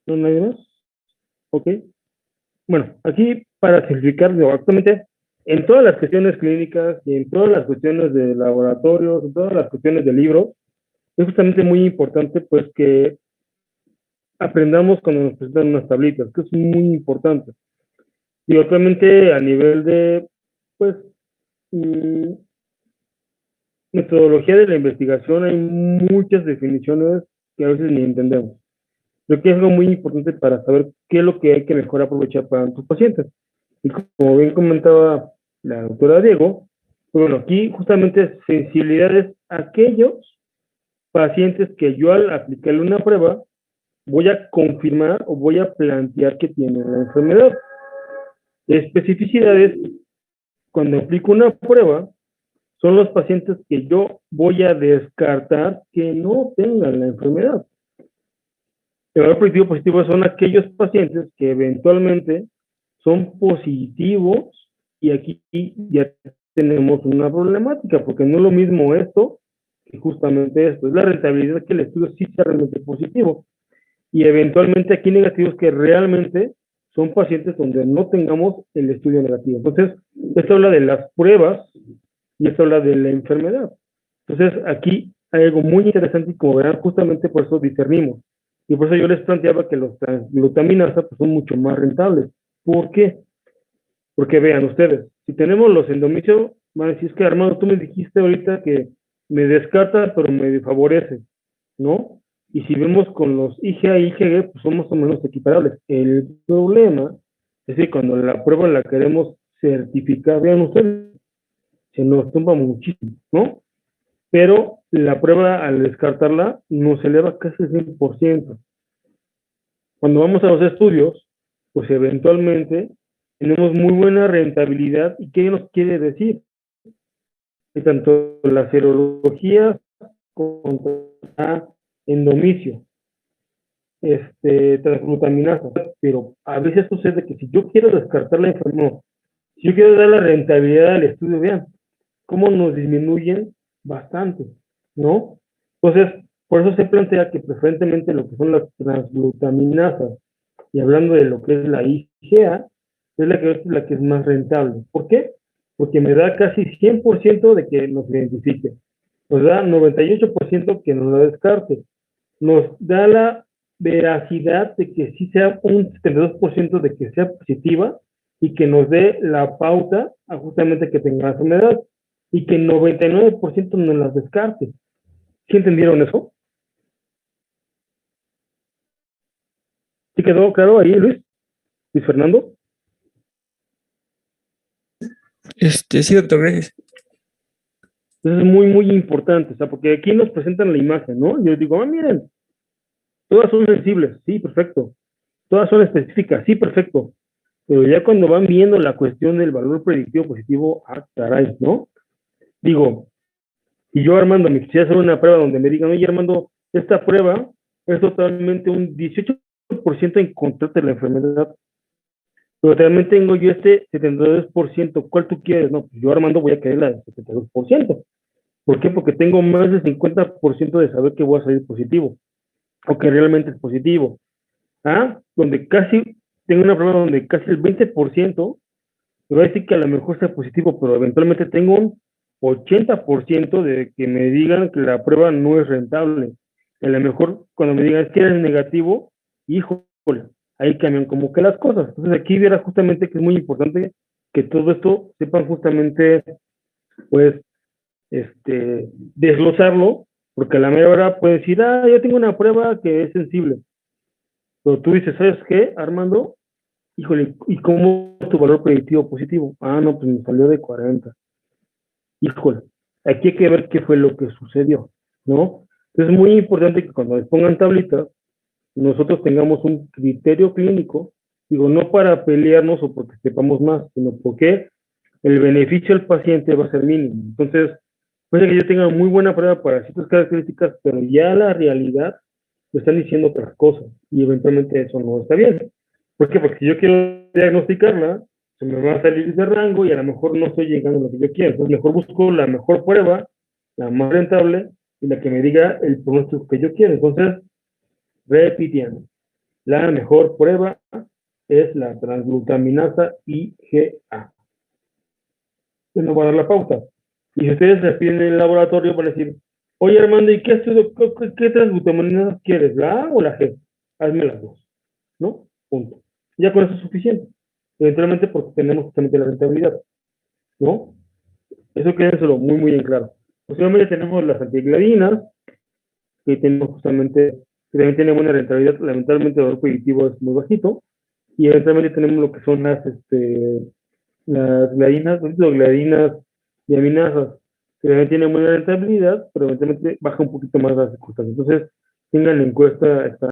¿No, nadie más? Ok. Bueno, aquí para simplificar, digo, actualmente en todas las cuestiones clínicas y en todas las cuestiones de laboratorios, en todas las cuestiones de libros, es justamente muy importante pues que aprendamos cuando nos presentan unas tablitas, que es muy importante. Digo, actualmente a nivel de, pues, mm, metodología de la investigación hay muchas definiciones que a veces ni entendemos. Creo que es algo muy importante para saber qué es lo que hay que mejor aprovechar para tus pacientes. Y como bien comentaba la doctora Diego, pues bueno, aquí justamente sensibilidad es aquellos pacientes que yo al aplicarle una prueba voy a confirmar o voy a plantear que tienen la enfermedad. Especificidades, cuando aplico una prueba, son los pacientes que yo voy a descartar que no tengan la enfermedad. El valor predictivo positivo son aquellos pacientes que eventualmente son positivos y aquí ya tenemos una problemática, porque no es lo mismo esto que justamente esto. Es la rentabilidad que el estudio sí sea realmente positivo. Y eventualmente aquí negativos que realmente son pacientes donde no tengamos el estudio negativo. Entonces, esto habla de las pruebas y esto habla de la enfermedad. Entonces, aquí hay algo muy interesante y como verán, justamente por eso discernimos. Y por eso yo les planteaba que los transglutaminasas pues, son mucho más rentables. ¿Por qué? Porque vean ustedes, si tenemos los endomicios, van a decir, es que Armando, tú me dijiste ahorita que me descarta, pero me favorece, ¿no? Y si vemos con los IgA y IgG, pues son más o menos equiparables. El problema es que cuando la prueba la queremos certificar, vean ustedes, se nos tumba muchísimo, ¿no? Pero la prueba al descartarla nos eleva casi el 100%. Cuando vamos a los estudios, pues eventualmente tenemos muy buena rentabilidad. ¿Y qué nos quiere decir? Que tanto la serología contra la endomicio, transglutaminasa, pero a veces sucede que si yo quiero descartar la enfermedad, si yo quiero dar la rentabilidad al estudio, vean cómo nos disminuyen bastante, ¿no? Entonces, por eso se plantea que preferentemente lo que son las transglutaminasas, y hablando de lo que es la IgA, es la que es más rentable. ¿Por qué? Porque me da casi 100% de que nos identifique. Nos da 98% que nos la descarte. Nos da la veracidad de que sí sea un 72% de que sea positiva y que nos dé la pauta a justamente que tenga la enfermedad y que 99% nos las descarte. ¿Sí entendieron eso? ¿Sí quedó claro ahí, Luis? ¿Luis Fernando? Sí, doctor, gracias. Entonces es muy, muy importante, o sea, porque aquí nos presentan la imagen, ¿no? Yo digo, miren, todas son sensibles, sí, perfecto. Todas son específicas, sí, perfecto. Pero ya cuando van viendo la cuestión del valor predictivo positivo, caray, ¿no? Digo, si yo, Armando, me quisiera hacer una prueba donde me digan, oye, Armando, esta prueba es totalmente un 18% encontrarte la enfermedad, pero también tengo yo 72%, ¿cuál tú quieres? No, pues yo, Armando, voy a querer la del 72%. ¿Por qué? Porque tengo más del 50% de saber que voy a salir positivo, o que realmente es positivo. Donde casi, tengo una prueba donde casi el 20% me va a decir que a lo mejor sea positivo, pero eventualmente tengo un 80% de que me digan que la prueba no es rentable. A lo mejor cuando me digan es que eres negativo, híjole, ahí cambian como que las cosas. Entonces aquí verás justamente que es muy importante que todo esto sepan justamente, pues, desglosarlo, porque a la mera hora pueden decir, yo tengo una prueba que es sensible. Pero tú dices, ¿sabes qué, Armando? Híjole, ¿y cómo es tu valor predictivo positivo? No, pues me salió de 40. Híjole, aquí hay que ver qué fue lo que sucedió, ¿no? Entonces es muy importante que cuando les pongan tablitas, nosotros tengamos un criterio clínico, digo, no para pelearnos o porque sepamos más, sino porque el beneficio al paciente va a ser mínimo. Entonces, puede que yo tenga muy buena prueba para ciertas características, pero ya la realidad me están diciendo otras cosas y eventualmente eso no está bien. ¿Por qué? Porque si yo quiero diagnosticarla, se me va a salir de rango y a lo mejor no estoy llegando a lo que yo quiero. Entonces, mejor busco la mejor prueba, la más rentable y la que me diga el pronóstico que yo quiero. Entonces, repitiendo, la mejor prueba es la transglutaminasa IgA. Yo no voy a dar la pauta. Y si ustedes se piden en el laboratorio para decir, oye Armando, ¿y qué estudio, qué transglutaminasa quieres, la A o la G? Hazme las dos, ¿no? Punto. Ya con eso es suficiente. Eventualmente porque tenemos justamente la rentabilidad, ¿no? Eso quédenselo muy, muy en claro. Posteriormente tenemos las antigladinas, que tenemos justamente, que también tienen buena rentabilidad. Lamentablemente el valor predictivo es muy bajito. Y eventualmente tenemos lo que son las gliadinas, y aminasas, que también tienen buena rentabilidad, pero eventualmente baja un poquito más las circunstancias. Entonces, tengan en cuenta esta